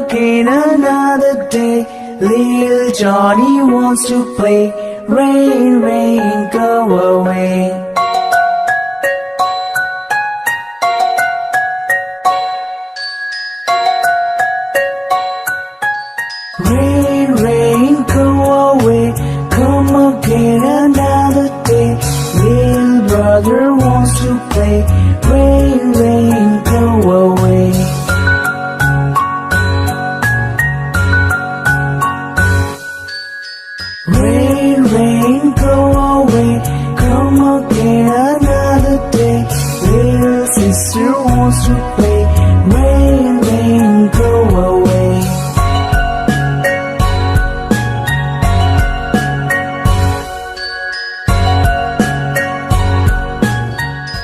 again another day. Little Johnny wants to play. Rain, rain, go away. Rain, rain, go away. Come again another day. Little brother wants to play. Rain, rain, go away. Rain, rain, go away. Come again another day. Little sister wants to play. Rain, rain, go away.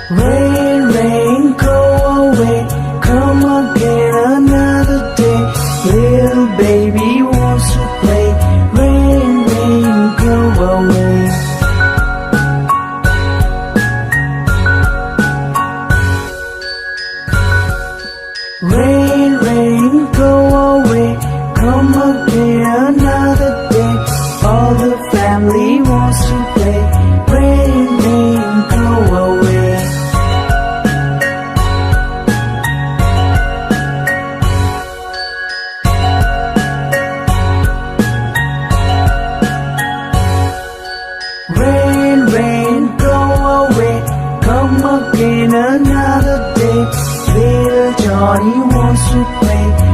Rain, rain, go away. Come again another day. Little baby wants to play. Rain, rain, go away. Rain, rain, go away. Come again another day. All the family wants to play. Rain, rain, go away. Rain, rain, go away. Come again another day. Little Johnny wants to play.